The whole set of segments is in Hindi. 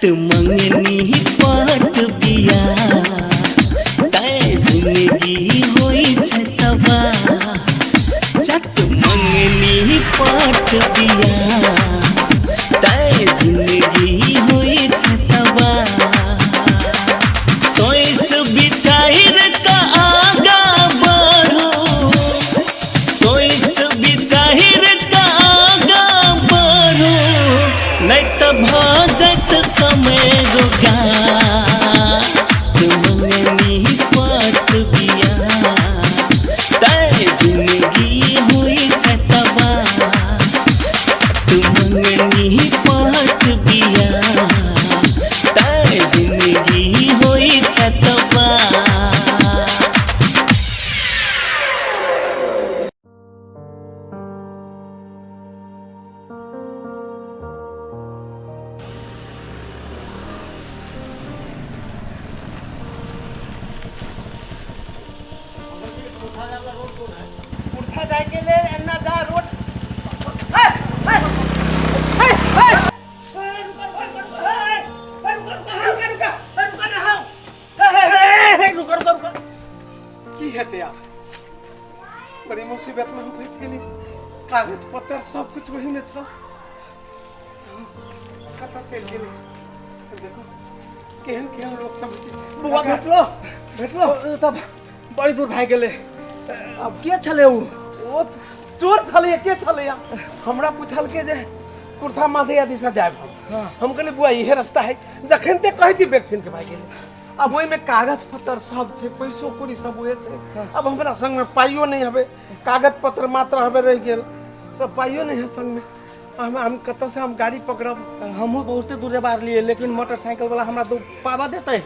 चट मंगनी पट बिया तय जिंदगी होई छै तबा चट मंगनी पट बिया तय जिंदगी होई छै तबा सोच विचार का आगा बढ़ो सोच विचार का आगा बढ़ो नहीं तो भजत समय रोगा मंगनी पट बिया तय जिंदगी हुई छै तबा सत मंगनी पट बिया तय जिंदगी हुई छै तबा उठा जाए के ले अन्ना दा रोड की हेते यार बड़ी मुसीबत में हम फंस गेली कागज पत्तर सब कुछ वही में था पता चल गेली देखो केहन केहन लोग सब बुआ भेटलो तब बड़ी दूर भाग गेले अब के छले वो चोर छले के छले हमरा पूछल के जे कुर्था माथे दिशा जाए हम कहले बुआ इहे रास्ता है जखन ते कहै छी वैक्सीन के भाग गेले अब ओइ में कागज पत्तर सब छे पैसो कौड़ी सब होए छे अब हमरा संग में पाइयो नहीं हबे कागज पत्तर मात्र हबे रह गेल सब पाइयो नहीं है संग में हम कत से हम गाड़ी पकड़ब हमहु बहुत दूर बार लिए लेकिन मोटरसाइकिल वाला हमरा दो पावा देते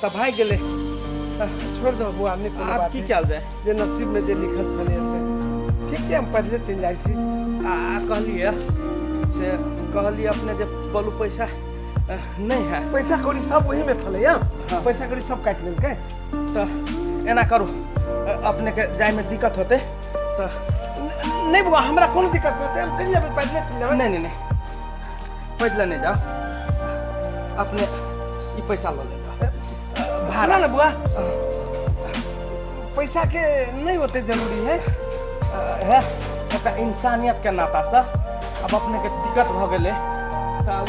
त भाग गेले छोड़ दो बुआ ने कोनो बात की क्या जाए जे नसीब में जे लिखल छले से ठीक है हम पहले चल जाई छी कहलिए से कहलिए अपने जे बोलू पैसा नहीं है पैसा कौड़ी सब वही में थले पैसा कौड़ी सब काट लेल के तो एना करू अपने के जाय में दिक्कत होते तो नहीं बुआ हमरा कोन दिक्कत होते हम चल जाबे पैदले चल जाबे नहीं नहीं नहीं पैदले नहीं जाओ अपने ई पैसा ले ले भाड़ा ना बुआ पैसा के नहीं होते जरूरी है एक इंसानियत के नाता से अब अपने के दिक्कत भ गेले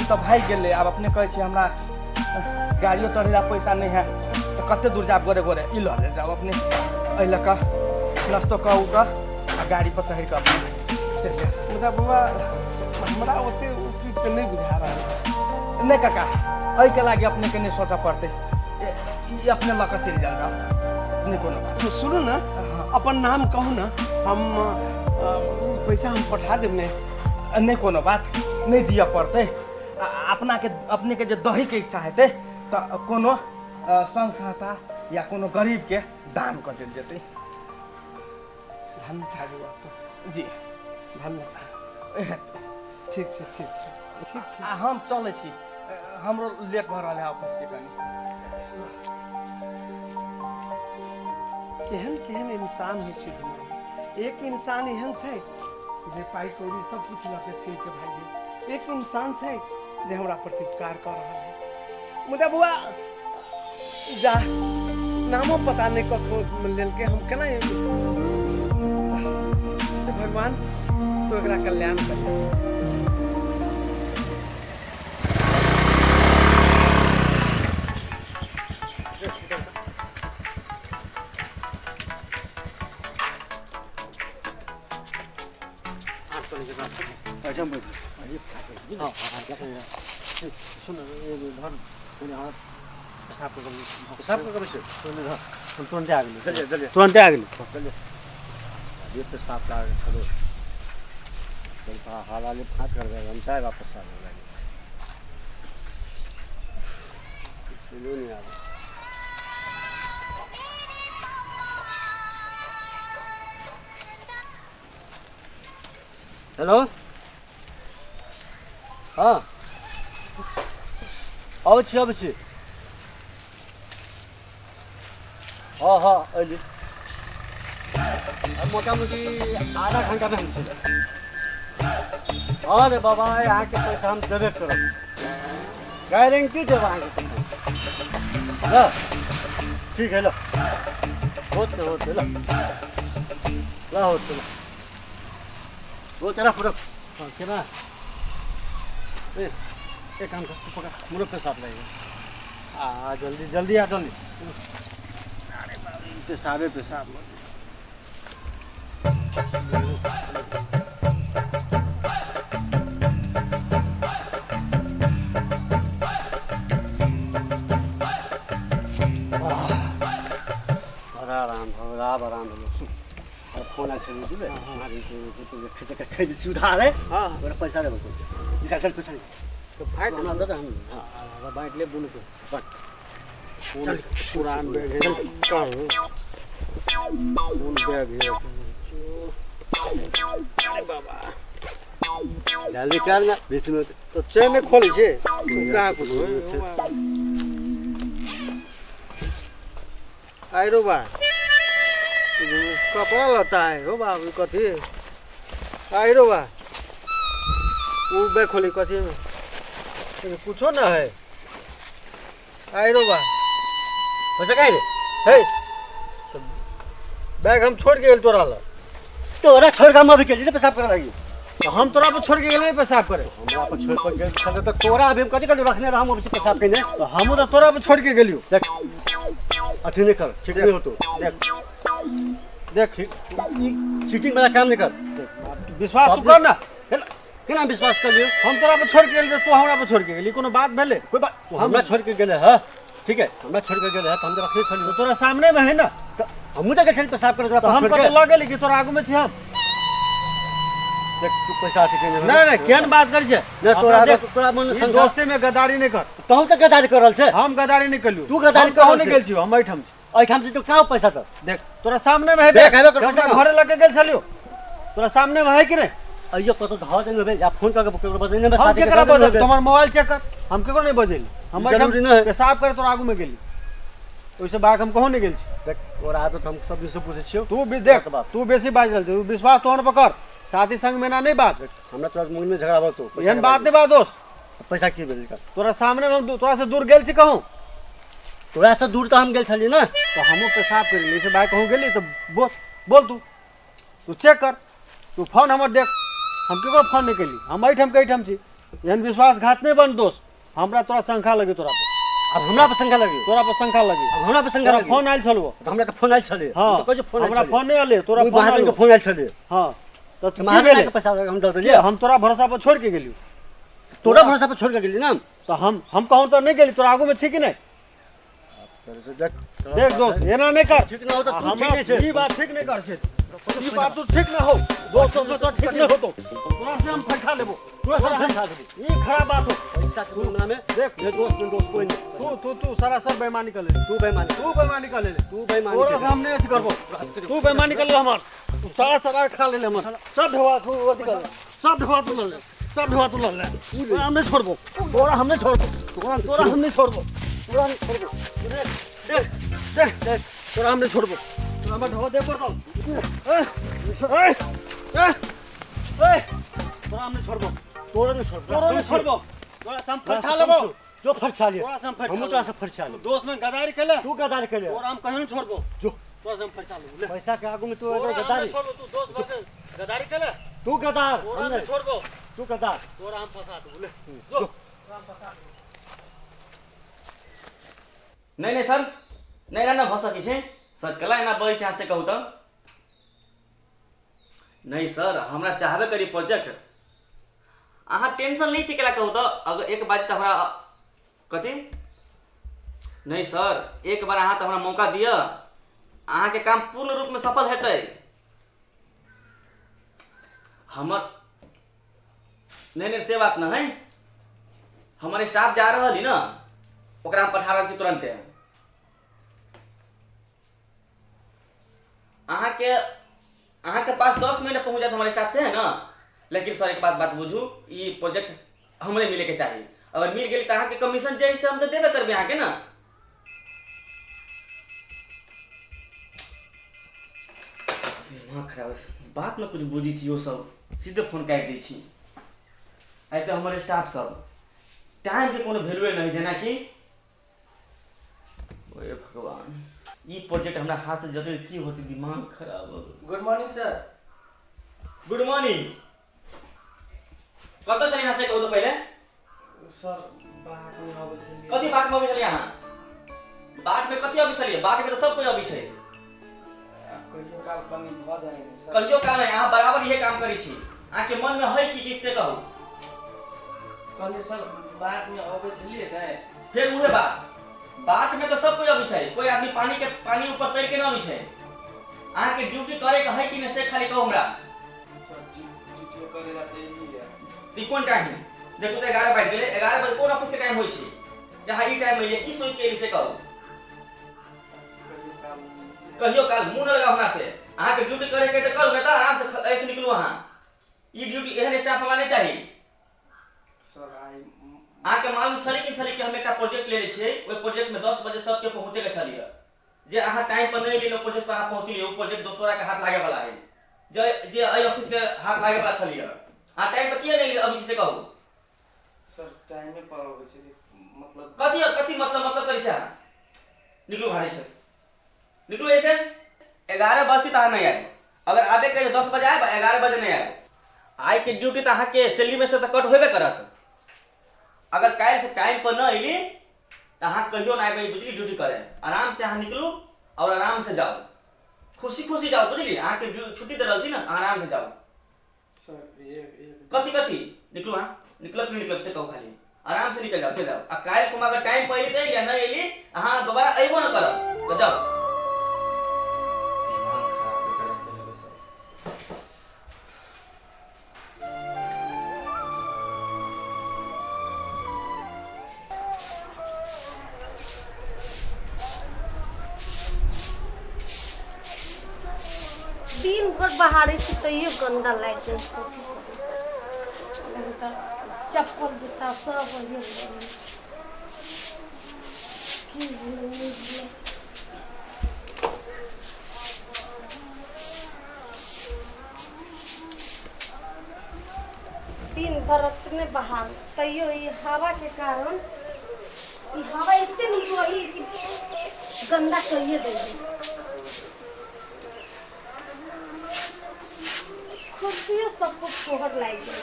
तो भाग गेले अब अपने कहै छी हमरा गाड़ियों चढ़ेला पैसा नहीं है तो कते दूर जाब गोरे गोरे ई ल ले जाओ अपने एहि लक नाश्तो कहू का गाड़ी पर चढ़ कर मुदा बुआ हमरा ओते उचित पे नहीं बुझा रहा नहीं काका एहि के लागे अपने के नहीं सोचा पड़ते ये अपने लक चल जाएगा नहीं कोनो तो सुनो ना अपन नाम कहू ना हम पैसा हम पठा देब नहीं कोनो बात नहीं दिया पड़ते अपने के जो दही के इच्छा हेते तो कोनो संस्था या कोनो गरीब के दान कर देल जेते धन्य छाबू जी धन्य छा ठीक छै हम चले छी हमरो लेट भ रहल है ऑफिस के कनी केहन केहन इंसान है दुनिया एक इंसान एहन छै जे पाई कौड़ी सब कुछ लके छीन के भाग एक इंसान छै जे हमरा प्रति उपकार कर रहा है मुदा बुआ जा नामो पता नहीं कखो लेल के हम केना से भगवान तो एकरा कल्याण करे तुरंत आ गए ये पे साफ ला चलो हालाले फाट कर गए हम चाहे वापस आ गए नहीं आ रहा हेलो हाँ अब छी हाँ हाँ अहिले मोटामोटी आधा घंटा में हम चले। अरे बाबा यहाँ के पैसा हम देवे करो गारंटी देवांगे तुमको। हाँ, ठीक है लो, होते होते लो, ला होते लो, वो तेरा फुरक, हाँ क्या एक काम कर, तू पकड़, मुझे पेशाब लगेगा। जल्दी जल्दी आ जल्दी। अरे पेशाबे पेशाब। आराम हो, आराम हो। फोन आ चली दिले, हमारे तो खिचक खिच सुधार है। हाँ, मेरा पैसा दे बको। निकाल चल पैसा। तो फाइट हम अंदर हम। हां, बाइट ले दोनों को। चल पुरान बैग है कर। फोन बैग है। अरे बाबा। जल्दी कर ना, बीच में तो चेन में खोल छे। कहां को? आइरो बा कपड़ा लता है हो बाबू कथी आइरो बा वो बैग खोली कथी में कुछो ना है आइरो बा पैसा काहे रे हे तो बैग हम छोड़ के गेल तोरा छोड़ के हम अभी के लिए पेशाब करे लगी तो हम तोरा पर छोड़ के गेल नहीं पेशाब करे हमरा पर छोड़ के गेल तो तोरा अभी हम कथी कर रखने हम अभी पेशाब कने तो हम तो तोरा पर छोड़ के गेलियो देख अथी नहीं कर ठीक नहीं हो तो देख चीटिंग वाला काम नहीं कर विश्वास तू कर ना केना विश्वास कर लियो हम तोरा पर छोड़ के गेल तो हमरा पर छोड़ के गेली कोनो बात भेले कोई बात तू हमरा छोड़ के गेले ह ठीक है हमरा छोड़ के गेले ह तो हम रखले छोड़ तोरा सामने में है ना हम तो के पेशाब करे तोरा हम पर लगे लेकिन तोरा आगू में छी हम देख तू पैसा आके के ना ना केन बात कर जे ना तोरा मन दोस्ती में गद्दारी नहीं कर तू तो गद्दारी करल छे हम गद्दारी नहीं करलियो तू गद्दारी कहू नहीं गेल छी हम एठाम से तो क्या पैसा कर देख तोरा सामने में है देख घरे लगे गेल छलियो तोरा सामने में है कि नहीं अइयो कतो ध देंगे बे या फोन करके केकरो बजेने में शादी करा बजे तुम्हार मोबाइल चेक कर हम केकरो नहीं बजेली हम पेशाब करे तोरा आगू में गेली ओइसे बात हम कहू नहीं गेल छी देख तोरा तो हम सब से पूछे छियो तू भी देख तू बेसी बाज रहल तू विश्वास तोहन पकड़ साथी संग में ना नहीं बात हमरा तोरा मुंह में झगड़ा बात तो एहन बात नहीं बा दोस्त पैसा की भेल का तोरा सामने में हम तोरा से दूर गेल छी कहूं तोरा से दूर तो हम गेल छली ना तो हमहु पेशाब कर ली से बात कहूं गेली तो बोल तू चेक कर तू फोन हमर देख हम केकरो फोन नहीं केली हम एठम के एठम छी एहन विश्वासघात नहीं बन दोस्त हमरा तोरा शंका लगे तोरा पर अब हमरा पर शंका लगे तोरा पर शंका लगे अब हमरा पर शंका लगे फोन आइल छलो हमरा तो फोन आइल छले हां तो कह फोन हमरा फोन नहीं आले तोरा फोन के फोन आइल छले हां तो तुम्हारे के पैसा हम दे देलिए हम तोरा भरोसा पर छोड़ के गेलियो तोरा भरोसा पर छोड़ के गेली ना तो हम कहूं तो नहीं गेली तोरा आगू में छी कि नहीं देख दोस्त एना नहीं कर ठीक ना हो तो तू ठीक नहीं छे ई बात ठीक नहीं कर छे ई बात तू ठीक ना हो दोस्तों में तो ठीक नहीं हो तो तोरा से हम फटका लेबो तोरा से हम खा देबो ई खराब बात हो पैसा के मामला में देख ये दोस्त कोई नहीं तू सरासर बेईमानी कर ले तू बेईमानी कर ले तू बेईमानी तोरा से हम नहीं अथी करबो तू बेईमानी कर ले हमर तू सारा खा ले हमर सब ढवा तू अथी कर सब ढवा तू ले सब ढवा तू ले तोरा हम नहीं छोड़बो तोरा हम नहीं छोड़बो तोरा हम नहीं छोड़बो तोरा नहीं छोड़बो देख तोरा हम नहीं छोड़बो तोरा हम ढवा दे पड़तो तोरा हम नहीं छोड़बो तोरा नहीं छोड़बो तोरा हम फरछा लेबो जो फरछा ले हम तोरा से फरछा ले दोस्त में गद्दारी केले तू गद्दारी केले तोरा हम कहीं नहीं छोड़बो जो तोरा से हम फरछा ले पैसा के आगू में तू गद्दारी छोड़बो तू दोस्त बात गद्दारी केले तू गद्दार हम नहीं छोड़बो तू गद्दार तोरा हम फंसा दू ले जो तोरा हम फंसा नहीं सर नहीं ना हो सकी छे सर कला ना बड़ी चाह से कहू तो नहीं सर हमरा चाहबे करी प्रोजेक्ट अहाँ टेंशन नहीं छे केला कहू तो अगर एक बार तो हमरा कथी नहीं सर एक बार अहाँ तो हमरा मौका दिया अहाँ के काम पूर्ण रूप में सफल हेतै हमर नहीं से बात ना है हमारे स्टाफ जा रहा है ना ओकरा हम पठा रहल छी तुरंते अहाँ के पास 10 मिनट पहुंच जात हमारे स्टाफ से है ना लेकिन सर एक बात बुझू ये प्रोजेक्ट हमरे मिले के चाहिए अगर मिल गेल तो अहाँ के कमीशन जे से हम तो देबे करबे अहाँ के ना दिमाग खराब बात में कुछ बुझी थी वो सब सीधे फोन काट दी थी आई तो हमारे स्टाफ सब टाइम के कोनो वैल्यू नहीं जेना कि ओए भगवान ई प्रोजेक्ट हमरा हाथ से जरूर की होती दिमाग खराब हो गया। Good morning sir. Good morning. कत से यहाँ से कहू तो पहले सर बात में आबै छलिए। कथी बात में अभी चलिए यहाँ बात में कथी अभी चलिए बात में तो सब कोई अभी छै कहियो काल कमी भ जाएंगे सर। कहियो काल यहाँ बराबर ये काम करी छी अहाँ के मन में है कि से कहू कहलिए सर बात में आबै छलिए नै फिर उहे बात में तो सब कोई अभी छै कोई आदमी पानी ऊपर तैर के ना अभी छै अहाँ के ड्यूटी करे के है कि नहीं से खाली कहू हमरा सर ड्यूटी करे ला तैयारी है। ई कोन टाइम है देखो तो 11 बज गेले 11 बजे कोन ऑफिस के टाइम होई छै जहाँ ई टाइम में की सोच के से कहू कहियो काल मुंह न लगाओ हमरा से अहाँ के ड्यूटी करे के त करू नहीं तो आराम से ऐसे निकलू अहाँ ई ड्यूटी एहन स्टाफ हमरा नहीं चाहिए सर आई अहाँ के मालूम छली कि छली कि हम एक प्रोजेक्ट ले छियै ओइ प्रोजेक्ट में 10 बजे सबके पहुंचे के छलिए जे अहाँ टाइम पर नहीं लेलो प्रोजेक्ट पर अहाँ पहुंचलिए वो प्रोजेक्ट दोसरा के हाथ लागे वाला है जे आई ऑफिस के हाथ लागे वाला छलिए अहाँ टाइम पर किया नहीं अभी से कहू सर टाइम में पर आबै छलिए मतलब कथी मतलब करी छै निकलू भाई से निकलू ऐसे 11 बजे तक नहीं आए अगर आबे के 10 बजे आए 11 बजे नहीं आए आई के ड्यूटी तो अहाँ के सैलरी में से तो कट होबे करत अगर काल से टाइम पर न अइली तो अहाँ कहियो ना आबे बुझली ड्यूटी करे आराम से अहाँ निकलू और आराम से जाओ खुशी जाओ बुझली अहाँ के छुट्टी दे रहल छी ना आराम से जाओ सर एक कथी निकलू अहाँ निकलब से कहू खाली आराम से निकल जाओ चल जाओ आ काल तुम अगर टाइम पर अइली या नहीं अइली अहाँ दोबारा अइबो न करब तो जाओ दिन भर बहारे से तो ये गंदा लाग जाए चप्पल जूता सब वही दिन भर इतने बहार तैयो ये हवा के कारण ये हवा इतने नहीं हुई कि गंदा कहिए देगी खुशियों सबको फोहर लाई गई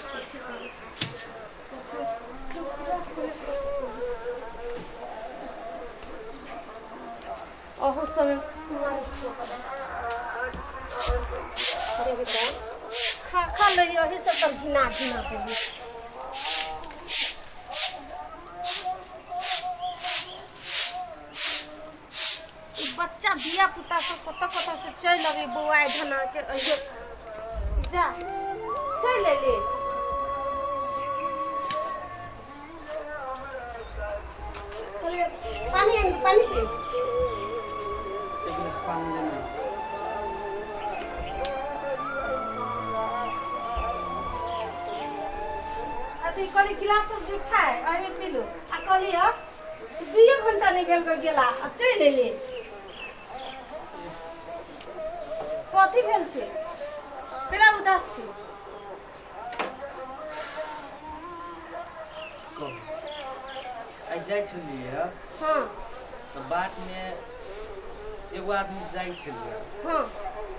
ओहो समय अरे बेटा खा ले यही से तब घिना के बच्चा दिया पुता सब कत से चल लगे बौआ धना के जा चल ले पानी पी एक गिलास पानी लेना अभी कोई गिलास सब जूठा है अरे पी लो आ कहली ह 2 घंटा नहीं भेल को गेला अब चल ले कथी भेल छै केला उदास छी आई जाय छलिए हां तो बाट में एगो आदमी जाय छलिए हां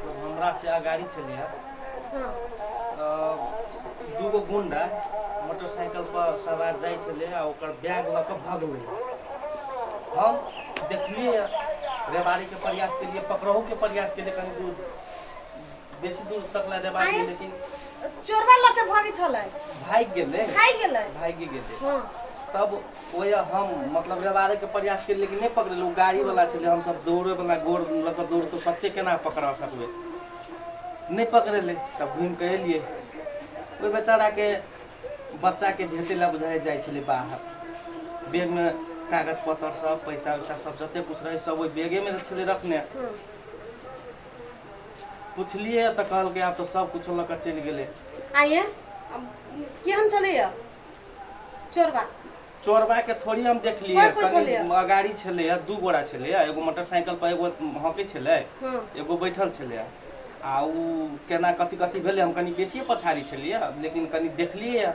तो हमरा से अगाड़ी छलिए हां दूगो गुंडा मोटरसाइकिल पर सवार जाय छले आ ओकर बैग ल के भगले हम देखलिए रेबारी के प्रयास के लिए पकड़हु के प्रयास के लिए कहीं दूर बेसी दूर तक ला रेबारी लेकिन चोरवा ल के भागी छले भाग गेले हां तब ओए हम मतलब रेबारे के प्रयास के लेकिन नहीं पकड़लू गाड़ी वाला छले हम सब दौड़े वाला गोड़ लग दौड़ तो बच्चे केना पकड़ा सकबे नहीं पकड़ले तब घूम के एलिए ओइ बेचारा के बच्चा के भेटे ला बुझाए जाय छले बाहर बैग में कागज पत्र सब पैसा वैसा सब जते पूछ रहे सब ओइ बैगे में छले रखने पूछलिए तो कहल के आप तो सब कुछ लेकर चल गेले आइए के हम चले चोरबा के थोड़ी हम देख लिए कनी अगाड़ी छले 2 गोरा छले एगो मोटरसाइकिल पर एगो हॉकी छले एगो बैठल छले आ उ केना कथी कथी भेलै हम कनी बेसिए पछाड़ी छलियै लेकिन कनी देखलियै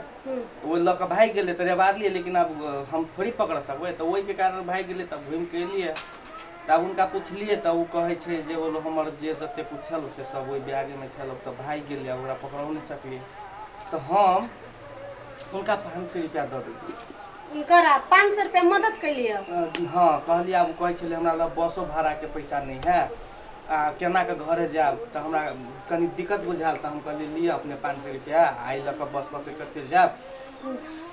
ओ लऽ कऽ भागि गेलै तऽ रेबारलियै लेकिन अब हम थोड़ी पकड़ सकबै तऽ ओहिके कारण भागि गेलै तब घुमि कऽ एलियै तब हुनका पुछलियै तऽ ओ कहै छै जे बोलो हमर जे जते कुछ छल से सब ओहि बैगेमे छल तऽ भागि गेलै ओकरा पकड़ो नहि सकलियै तऽ हम हुनका 500 रुपया दऽ देलियै उनकरा 500 रुपया मदद कैलिए हाँ कहलियै आब कहै छलै हमरा लग बसो भाड़ाके पैसा नहीं है आ केना के घरे जायब तऽ हमरा कनी दिक्कत बुझायल तऽ हम कहलियै लिअ अपने 500 रुपया आई लऽ कऽ बस पकड़ि कऽ चलि जायब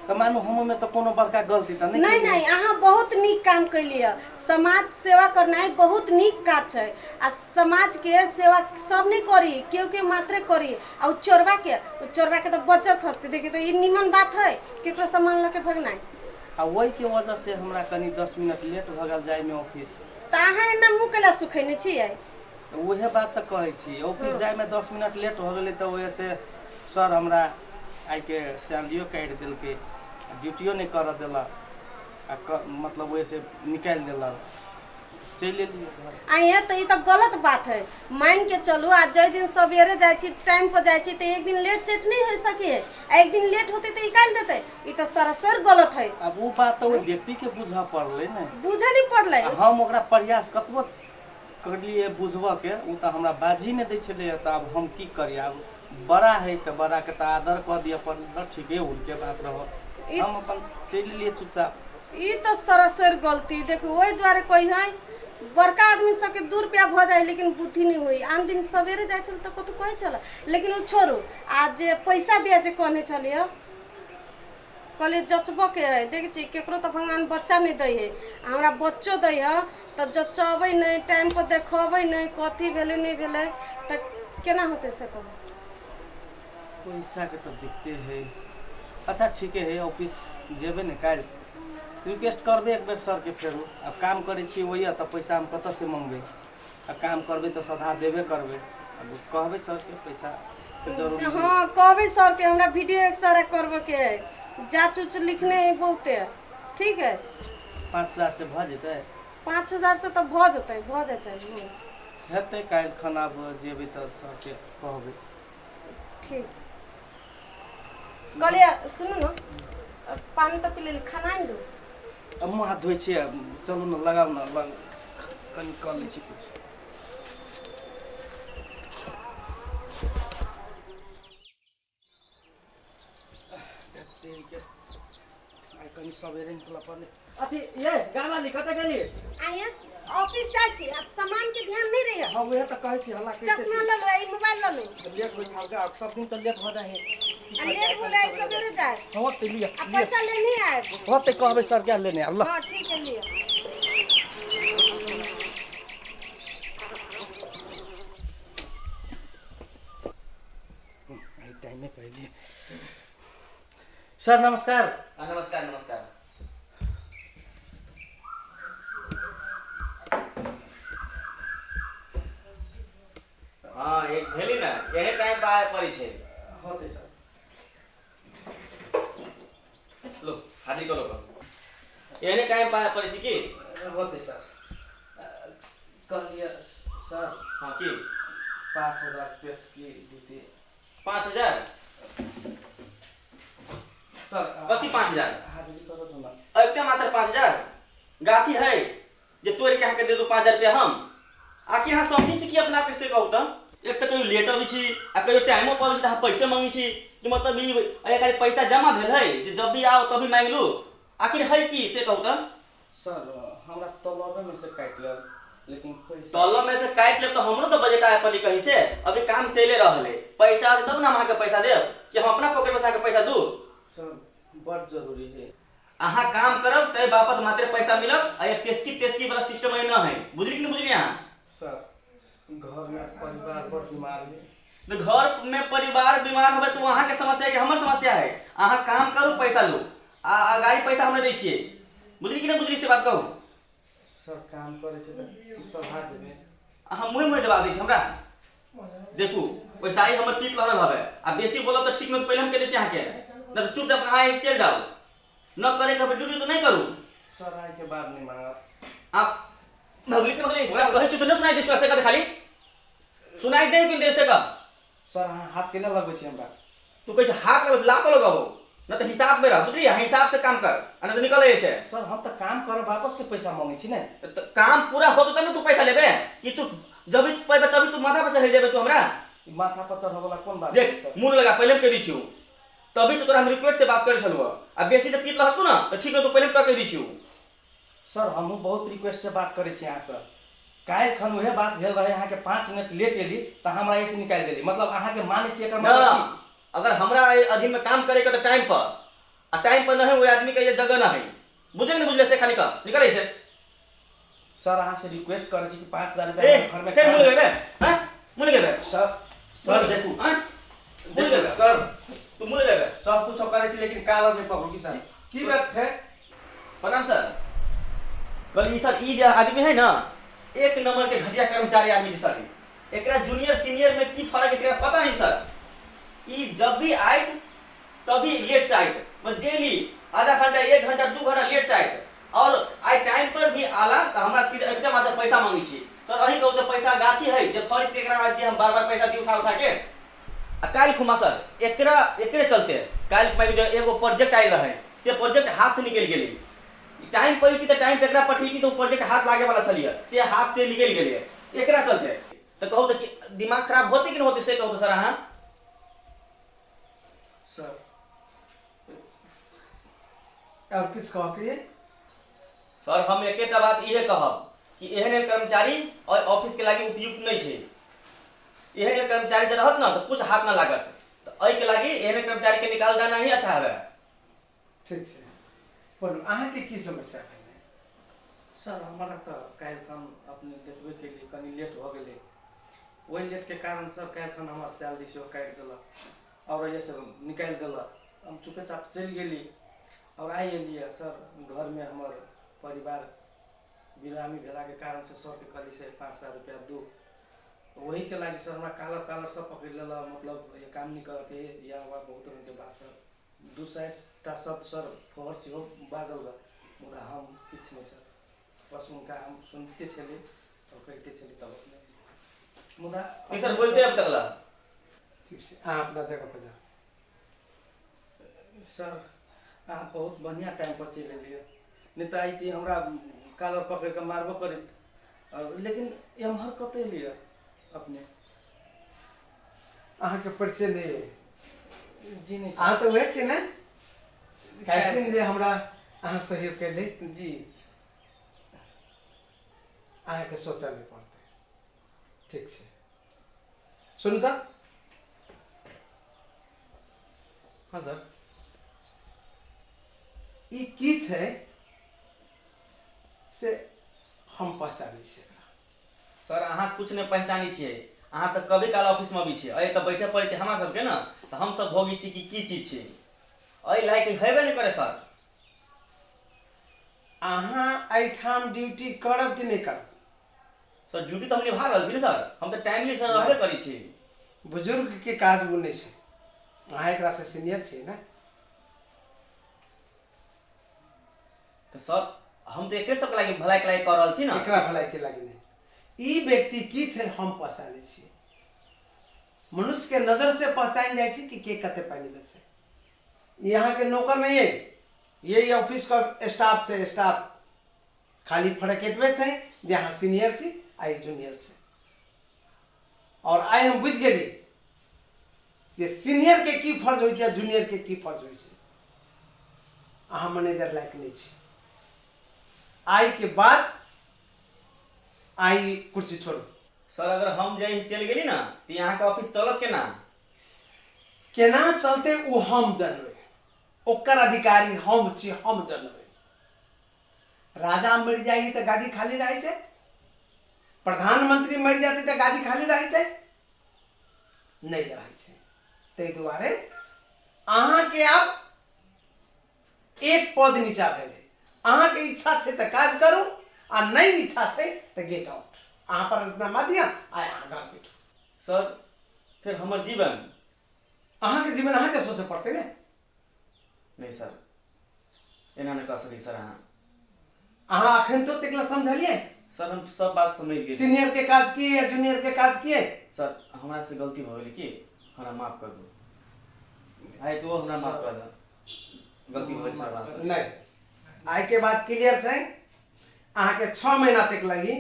तऽ मानू हममे तऽ कोनो बड़का गलती तऽ नहीं नहीं नहीं अहाँ बहुत नीक काम कैलिए समाज सेवा करनाइ बहुत नीक काज छै आ समाज के सेवा सब नहीं करी केओ मात्रे करी आ चोरवा के तो बच्चा खसते देखिए तो ये निमन बात है केकरो सामान लेके भगनाइ आ वही के वजह से हमरा कनी 10 मिनट लेट भ गेल जाय में ऑफिस तऽ अहाँ एना मुँह केला सुखैने छियै उहे बात तऽ कहै छी ऑफिस जाय में 10 मिनट लेट हो गेलै तऽ वजह से सर हमरा आई के सैलरियो काटि देलकै ड्यूटियो नहीं कर देलक मतलब वजह से निकालि देलक चलि एलियै घर आइए तो ये तो गलत बात है मान के चलू आज जै दिन सवेरे जाय छी टाइम पर जाय छी तो एक दिन लेट सेट नहीं हो सके एक दिन लेट होते तो निकाल देते ये तो सरासर गलत है अब वो बात तो व्यक्ति के बुझा पड़ले ने बुझे नहीं पड़ले हम ओकरा प्रयास कतबो करलिए बुझबऽ के उ तऽ हमरा बाजी नहीं दै छलै तऽ अब हम की करिए अब बड़ा है तऽ बड़ा के तऽ आदर कऽ दिए पर ठीके उनके बात रहो हम अपन चलि लिए चुपचाप ये तो सरासर गलती देखो वही द्वारे कोई है बड़का आदमी सबके 2 रुपया भ जाए लेकिन बुद्धि नहीं हुई आन दिन सवेरे जाए चल तो कतो कहे चल लेकिन वो छोड़ू आज जे पैसा दिया जे कहने चलिए कहलिए जचबो के है देख छी केकरो तो भगवान बच्चा नहीं दै है हमरा बच्चो दै है तो जचबै नहीं टाइम पर देखबै नहीं कथी भेलै नहीं भेलै तो केना होते से कहू पैसा के तो दिखते है अच्छा ठीक है ऑफिस जेबे ने काल्हि रिक्वेस्ट करबे एक बेर सर के फेरू अब काम करे छी वही तो पैसा हम कत से मांगबे अब काम करबे तो सदा देबे करबे अब कहबे सर के पैसा के जरूरी है हाँ कहबै सर के हमरा वीडियो एक सारा करबे के है जांच उच लिखने है बहुते ठीक है 5000 से भ जेतै 5000 से तो भ जेतै भ जाय चाहिए हेतै काल्हि खाना जेबे तो सर के कहबे ठीक कहलिए सुनू ना पानी तो पी ले खाना नहीं दो अब मुँह हाथ धोइ छियै चलू न लगाउ न कनि कऽ लै छी कुछ कनि सवेरे निकल पड़ले अथी ये गावाली कतऽ गेली आइए ऑफिस जाय छी अब सामान के ध्यान नहीं रही हम वएह तऽ कहै छी हल्ला कैसे चश्मा ले लो ई मोबाइल ले लो लेट होइ छाल का सब दिन तऽ लेट हो जाए है लेट हो जाए सवेरे जाए हो ते लिया अब पैसा लेने आए हो ते कहबे सर क्या लेने आब ल हां ठीक है लियो टाइम में पहले सर नमस्कार नमस्कार नमस्कार हाँ एक भेली ना यही टाइम पे आए पड़ी छे होते सर लो हाजिर करो यही टाइम पे आए पड़ी छे की होते सर कहलिए सर हाँ की 5000 पेश की दीदी 5000 सर कथी 5000 हाजिर करो तो ना अब मात्र 5000 गाछी है जे तोड़ के अहाँ के दे दो 5000 रुपया हम आखिर हाँ समझी छी कि अपना कैसे कहू तो एक तो कहियो लेट अबै छी आ कहियो टाइमो पर अबै छी त पैसे मांगी छी कि मतलब ई अरे खाली पैसा जमा भेल है जे जब भी आओ तभी मांग लू आखिर है की से कहू तो सर हमरा तलबे में से काट ले लेकिन पैसा तलब में से काट ले तो हमरो तो बजट आए पड़ी कहीं से अभी काम चले रहल है पैसा आए तब ना हम के पैसा देब कि हम अपना पॉकेट में से पैसा दू सर बड़ जरूरी है अहाँ काम करब तै बापत मात्र पैसा मिलब आ ये तेस्की वाला सिस्टम है ना है बुझली कि नहीं बुझली अहाँ सर घर में परिवार बड़ बीमार है तो घर में परिवार बीमार होबे तो वहाँ के समस्या है कि हमर समस्या है अहाँ काम करू पैसा लो आ गाड़ी पैसा हमें दै छियै बुझली कि नहीं बुझली से बात कहू सर काम करे छै त सभा देबे अहाँ मुँह जवाब दै छी हमरा देखू पैसा ही हमर पीत लहरल हवे आ बेसी बोलब तो ठीक में पहले हम कह दै छी अहाँ के न तो चुप अहाँ यहाँ चल जाओ न करे के ड्यूटी तो नहीं करू सर आए के बाद नहीं मांगा आप भगली के भगली हमरा कहै छी तो न सुनाई दे ऐसे खाली सुनाई दे कि देसे का सर अहाँ हाथ केना लगबै छी हमरा तू कैसे हाथ लगा लात लगाबो न तो हिसाब में रह बुझली हिसाब से काम कर आ नहीं तो निकल ऐसे सर हम तो काम करे बापत के पैसा मांगे छी ने तो काम पूरा हो तो तू पैसा लेबे कि तू जब पैसा तभी तू माथा पर चढ़ जाबे तू हमरा ई माथा पर चढ़े वाला कोन बात देख सर मुंह लगा पहले कह दी छियो तभी से तोरा हम रिक्वेस्ट से बात करे चलबो अब बेसी जब पीत रहतू ना तो ठीक है तो पहले तो कह दी छियो सर हमहू बहुत रिक्वेस्ट से बात करे छी अहाँ सर काल्हि खन उहे बात भेल रहे अहाँ के 5 मिनट लेट एली त हमरा ऐसे निकाल देली मतलब अहाँ के माने छी एकर ना मतलब की अगर हमरा अधीन में काम करे तो टाइम पर आ टाइम पर नहीं वो आदमी का ये जगह ना है बुझे नहीं बुझले से खाली का निकल ऐसे सर अहाँ से रिक्वेस्ट करे छी कि 5000 ए रुपया घर में फिर मुझे लेबे हां मुझे लेबे सर सर देखू हां मुझे लेबे सर तू मुझे लेबे सब कुछ करे छी लेकिन काल नहीं पकड़ू की सर की बात है? प्रणाम सर कल ई सर ई जो आदमी है ना एक नंबर के घटिया कर्मचारी आदमी जी सर एकरा जूनियर सीनियर में की फर्क है इसका पता नहीं सर ई जब भी आए तभी लेट से आए बस डेली आधा घंटा 1 घंटा 2 घंटा लेट से आए और आई टाइम पर भी आला तो हमरा सीधे एकदम आधा पैसा मांगी छी सर अही कहू तो पैसा गाछी है जे फर्श से एकरा बाद जे हम बार-बार पैसा दी उठा के आ काल खुमा सर एकरे चलते काल मैं जो एगो प्रोजेक्ट आइल रहे से प्रोजेक्ट हाथ से निकल गेली टाइम पर की तो टाइम पे एकरा पठेली तो प्रोजेक्ट हाथ लागे वाला छलिए से हाथ से निकल गेलिए एकरा चलते तो कहू तो दिमाग खराब होते कि नहीं होते से कहू तो सर हां सर और किस कह के सर हम एकेटा बात इहे कहब कि एहन कर्मचारी और ऑफिस के लागी उपयुक्त नहीं छे एहन कर्मचारी जे रहत ना तो कुछ हाथ ना लागत तो एहि के लागी एहन कर्मचारी के निकाल देना ही अच्छा है ठीक है बोलो अहाँ के की समस्या है? सर हमारा तो काल्हि खन अपने देखबे के लिए कनी लेट हो गेले वही लेट के कारण सर काल्हि खन हमार सैलरी से काट देलक और ये सब निकाल देलक हम चुपे चाप चल गेली और आई एलिए सर घर में हमार परिवार बिरामी भेला के कारण से सर के कहली से 5000 रुपया दो वही के लागी सर हमरा कालर सब पकड़ लेला मतलब ये काम नहीं करते या बहुत रंग के बात सर दूसरा शब्द सर फोहर से हो बाजल बा मुदा हम किछ नहीं सर बस उनका हम सुनते चले और कहते चले तब अपने मुदा कि सर बोलते अब तकला ठीक से अहाँ अपना जगह पर जाओ। सर आप बहुत बढ़िया टाइम पर चल एलिए नहीं तो आई थी हमरा कालर पकड़ के मारबो करित और लेकिन एम्हर कते लिए अपने अहाँ के परिचय ले जी नहीं अहाँ सर तो वैसे ना कैप्टन जे हमरा अहाँ सहयोग के ले जी अहाँ के सोचा नहीं पड़ते ठीक से सुन तो हां सर ई की छै से हम पहचानै छियै सर अहाँ कुछ नहीं पहचानी छिए अहाँ तो कभी काल ऑफिस में भी छिए अय तो बैठे पड़े छै हमरा सबके ना तो हम सब भोगी छी कि की चीज छै अय लायक हेबे नहीं करे सर अहाँ एहिठाम ड्यूटी करब कि नहीं करब सर ड्यूटी तो हम निभा रहल छी ना सर हम तो टाइमली सर रहबे करी छी बुजुर्ग के काज वो नहीं छै अहाँ एकरा से सीनियर छियै ना तो सर हम तो एकरे सब लागी भलाई के लागी कर रहल छी ना एकरा भलाई के लागी नहीं ई व्यक्ति की छै हम पहचानै छियै मनुष्य के नजर से पहचान जाए छै कि के कते पानी में छै यहाँ के नौकर नहीं है ये ऑफिस का स्टाफ से स्टाफ खाली फर्क एतबे छै जे अहाँ सीनियर छी आ जूनियर छी और आइ हम बुझ गेली जे सीनियर के की फर्ज होइ छै जूनियर के की फर्ज होइ छै अहाँ मैनेजर लायक नहीं छी आई के बाद आई कुर्सी छोड़ो सर अगर हम जे चल गेली ना तो यहाँ का ऑफिस चलत के ना केना चलते वो हम जानबे ओकर अधिकारी हम छी हम जानबे राजा मर जाएगी तो गादी खाली रहे छै प्रधानमंत्री मर जाती तो गादी खाली रहे छै नहीं रहे छै ताहि दुआरे अहाँ के आब एक पद नीचा भेले अहाँ के इच्छा छै तो काज करू आ नहीं इच्छा छै तो गेट आउट अहाँ पर इतना मत दिया आय अहाँ गाँव बैठू सर फिर हमर जीवन अहाँ के जीवन अहाँ के सोचे पड़ते ने नहीं सर एना नहीं कर सकी सर अहाँ अहाँ अखन तो तकला समझलिए सर हम सब बात समझ गए सीनियर के काज किए या जूनियर के काज किए सर हमरा से गलती हो गेली की हमरा माफ कर दो भाई को हमरा माफ कर दो गलती हो गेली सर हमरा से। नहीं आइ के बाद क्लियर छै अहाँ के 6 महीना तक लगी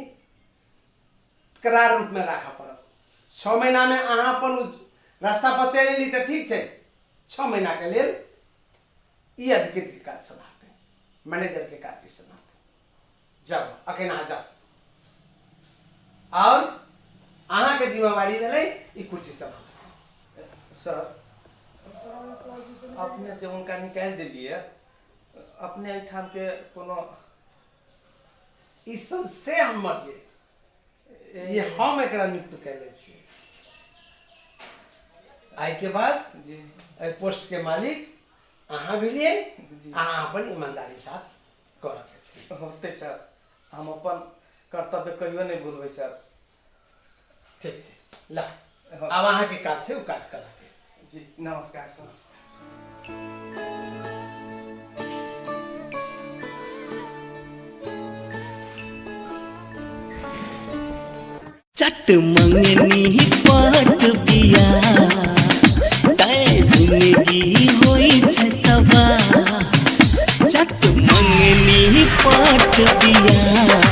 करार रूप में राखा पड़त 6 महीना में अहाँ अपन रास्ता पर चलि एली तऽ ठीक छै 6 महीना के लेल ई अधिकृत के काज संभालते मैनेजर के काज संभालते जाओ अखन अहाँ जाओ और अहाँ के जिम्मेवारी भेलै ई कुर्सी संभाल सर अपने जे उनका निकाल दिलिए अपने एहिठाम के कोनो ई संस्थे हमर ये हम एकरा नियुक्त कैले छी आइ के बाद जी एहि पोस्ट के मालिक अहाँ भेलिए जी अहाँ अपन ईमानदारी साथ करऽ के छी होते सर हम अपन कर्तव्य कहियो नहीं भूलबै सर। ठीक छै ला अब अहाँ के काज छै ओ काज करा के जी नमस्कार सर। चट मंगनी पात पिया तय जिंदगी होई छतवा चट मंगनी पात पिया